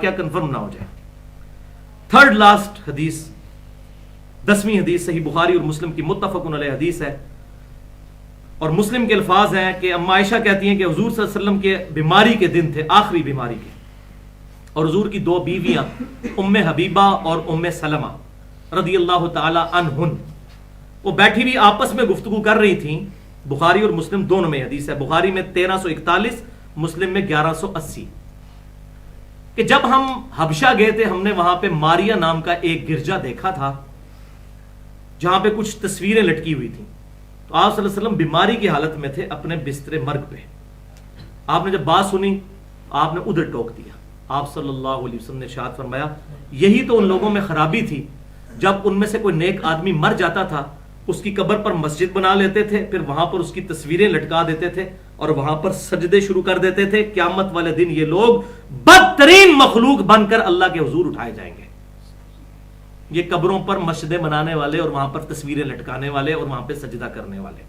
کیا کنفرم نہ ہو جائے. تھرڈ لاسٹ حدیث 10ویں حدیث صحیح بخاری اور مسلم کی متفق علیہ حدیث ہے، اور مسلم کے الفاظ ہیں کہ اما عائشہ کہتی ہیں کہ حضور صلی اللہ علیہ وسلم کے بیماری کے دن تھے، آخری بیماری کے، اور حضور کی دو بیویاں ام حبیبہ اور ام سلمہ رضی اللہ تعالی عنہن وہ بیٹھی بھی آپس میں گفتگو کر رہی تھیں. بخاری اور مسلم دونوں میں حدیث ہے، بخاری میں 1341، مسلم میں 1180، کہ جب ہم حبشہ گئے تھے ہم نے وہاں پہ ماریا نام کا ایک گرجا دیکھا تھا جہاں پہ کچھ تصویریں لٹکی ہوئی تھیں. تو آپ صلی اللہ علیہ وسلم بیماری کی حالت میں تھے، اپنے بستر مرگ پہ. آپ نے جب بات سنی آپ نے ادھر ٹوک دیا. آپ صلی اللہ علیہ وسلم نے ارشاد فرمایا یہی تو ان لوگوں میں خرابی تھی، جب ان میں سے کوئی نیک آدمی مر جاتا تھا اس کی قبر پر مسجد بنا لیتے تھے، پھر وہاں پر اس کی تصویریں لٹکا دیتے تھے اور وہاں پر سجدے شروع کر دیتے تھے. قیامت والے دن یہ لوگ بدترین مخلوق بن کر اللہ کے حضور اٹھائے جائیں گے. یہ قبروں پر مسجدیں بنانے والے اور وہاں پر تصویریں لٹکانے والے اور وہاں پہ سجدہ کرنے والے.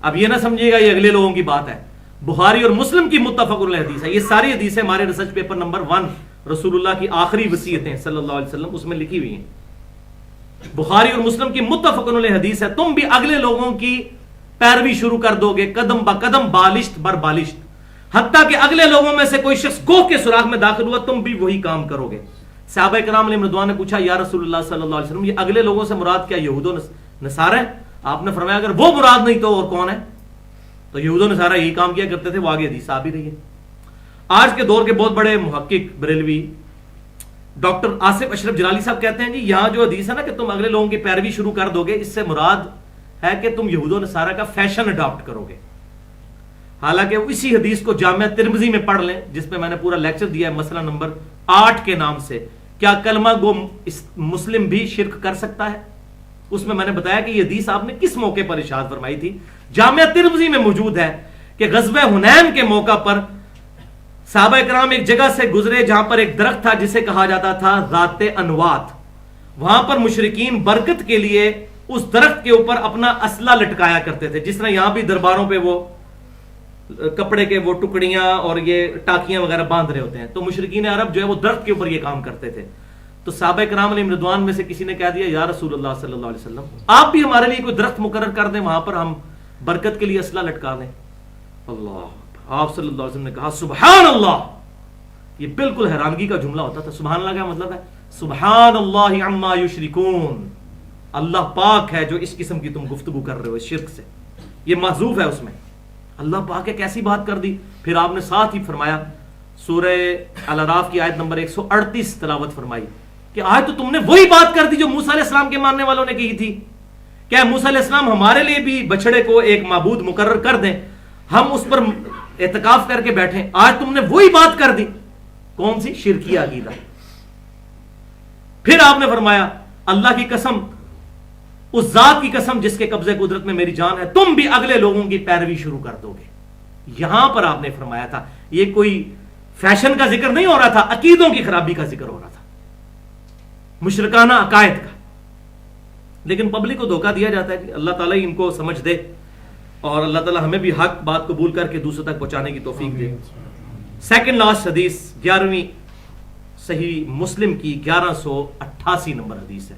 اب یہ نہ سمجھیے گا یہ اگلے لوگوں کی بات ہے، بخاری اور مسلم کی متفق علیہ حدیث ہے. یہ ساری حدیثیں ہمارے ریسرچ پیپر نمبر 1 رسول اللہ کی آخری وصیتیں صلی اللہ علیہ وسلم اس میں لکھی ہوئی ہیں. بخاری اور مسلم کی متفق علیہ حدیث ہے، تم بھی اگلے لوگوں کی پیروی شروع کر دو گے قدم با قدم، بالشت بر بالشت، حتیٰ کہ اگلے لوگوں میں سے کوئی شخص گوہ کے سوراخ میں داخل ہوا تم بھی وہی کام کرو گے. صحابہ کرام علیہ رضوان نے پوچھا یا رسول اللہ صلی اللہ علیہ وسلم یہ اگلے لوگوں سے مراد کیا یہود و نصارہ ہیں؟ آپ نے فرمایا اگر وہ مراد نہیں تو اور کون ہے؟ تو یہود و نصارہ یہی کام کیا کرتے تھے. وہ آگے حدیث آ بھی رہی ہے. آج کے دور کے بہت بڑے محقق بریلوی ڈاکٹر آصف اشرف جلالی صاحب کہتے ہیں جی یہاں جو حدیث ہے نا کہ تم اگلے لوگوں کی پیروی شروع کر دو گے، اس سے مراد ہے کہ تم یہود و نصارہ کا فیشن اڈاپٹ کرو گے. حالانکہ اسی حدیث کو جامعہ ترمذی میں پڑھ لیں جس پہ میں نے پورا لیکچر دیا ہے مسئلہ نمبر 8 کے نام سے، کیا کلمہ گو مسلم بھی شرک کر سکتا ہے؟ اس میں نے بتایا کہ یہ حدیث آپ نے کس موقع پر ارشاد فرمائی تھی. جامعہ ترمذی میں موجود ہے کہ غزوہ حنین کے موقع پر صحابہ کرام ایک جگہ سے گزرے جہاں پر ایک درخت تھا جسے کہا جاتا تھا ذات انوات. وہاں پر مشرکین برکت کے لیے اس درخت کے اوپر اپنا اسلحہ لٹکایا کرتے تھے، جس طرح یہاں بھی درباروں پہ وہ کپڑے کے وہ ٹکڑیاں اور یہ ٹاکیاں وغیرہ باندھ رہے ہوتے ہیں. تو مشرکین عرب جو ہے وہ درخت کے اوپر یہ کام کرتے تھے. تو صحابہ کرام علیہ رضوان میں سے کسی نے کہہ دیا یا رسول اللہ صلی اللہ علیہ وسلم آپ بھی ہمارے لیے کوئی درخت مقرر کر دیں، وہاں پر ہم برکت کے لیے اسلحہ لٹکا دیں. اللہ، آپ صلی اللہ علیہ وسلم نے کہا سبحان اللہ. یہ بالکل حیرانگی کا جملہ ہوتا تھا. سبحان اللہ کا مطلب ہے سبحان اللہ عما یشرکون، اللہ پاک ہے جو اس قسم کی تم گفتگو کر رہے ہو اس شرک سے. یہ محذوف ہے اس میں. اللہ پاک ہے کیسی بات کر دی. پھر آپ نے ساتھ ہی فرمایا سورہ الاعراف کی آیت نمبر 138 تلاوت فرمائی کہ آج تو تم نے وہی بات کر دی جو موسیٰ علیہ السلام کے ماننے والوں نے کہی تھی. کیا موسیٰ علیہ السلام ہمارے لیے بھی بچڑے کو ایک معبود مقرر کر دیں، ہم اس پر اعتکاف کر کے بیٹھیں؟ آج تم نے وہی بات کر دی. کون سی؟ شرکی عقیدہ. پھر آپ نے فرمایا اللہ کی قسم، اس ذات کی قسم جس کے قبضے قدرت میں میری جان ہے، تم بھی اگلے لوگوں کی پیروی شروع کر دو گے. یہاں پر آپ نے فرمایا تھا یہ کوئی فیشن کا ذکر نہیں ہو رہا تھا، عقیدوں کی خرابی کا ذکر ہو رہا تھا، مشرکانہ عقائد کا. لیکن پبلک کو دھوکہ دیا جاتا ہے کہ اللہ تعالیٰ ان کو سمجھ دے اور اللہ تعالیٰ ہمیں بھی حق بات قبول کر کے دوسروں تک پہنچانے کی توفیق دے. سیکنڈ لاسٹ حدیث 11ویں صحیح مسلم کی 1188 نمبر حدیث ہے.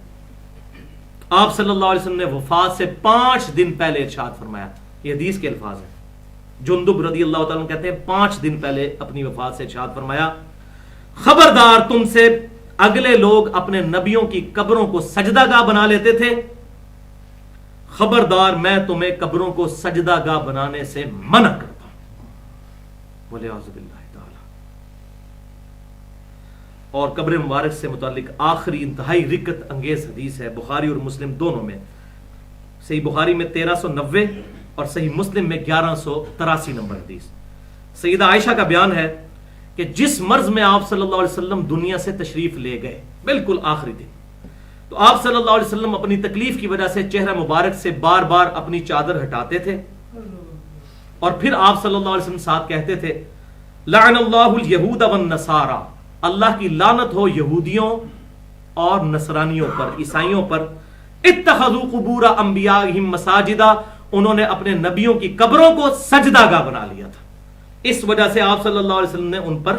آپ صلی اللہ علیہ وسلم نے وفات سے 5 دن پہلے ارشاد فرمایا. یہ حدیث کے الفاظ ہیں. جندب رضی اللہ تعالیٰ کہتے ہیں 5 دن پہلے اپنی وفات سے ارشاد فرمایا خبردار تم سے اگلے لوگ اپنے نبیوں کی قبروں کو سجدہ گاہ بنا لیتے تھے، خبردار میں تمہیں قبروں کو سجدہ گاہ بنانے سے منع کرتا ہوں. بولے اعوذ باللہ تعالی. اور قبر مبارک سے متعلق آخری انتہائی رکت انگیز حدیث ہے بخاری اور مسلم دونوں میں. صحیح بخاری میں 1390 اور صحیح مسلم میں 1183 نمبر حدیث. سیدہ عائشہ کا بیان ہے کہ جس مرض میں آپ صلی اللہ علیہ وسلم دنیا سے تشریف لے گئے بالکل آخری دن، تو آپ صلی اللہ علیہ وسلم اپنی تکلیف کی وجہ سے چہرہ مبارک سے بار بار اپنی چادر ہٹاتے تھے اور پھر آپ صلی اللہ علیہ وسلم ساتھ کہتے تھے لعن اللہ الیہود والنصارى، اللہ کی لعنت ہو یہودیوں اور نصرانیوں پر، عیسائیوں پر. اتخذوا قبور انبیائہم مساجدا، انہوں نے اپنے نبیوں کی قبروں کو سجدہ گاہ بنا لیا تھا. اس وجہ سے آپ صلی اللہ علیہ وسلم نے ان پر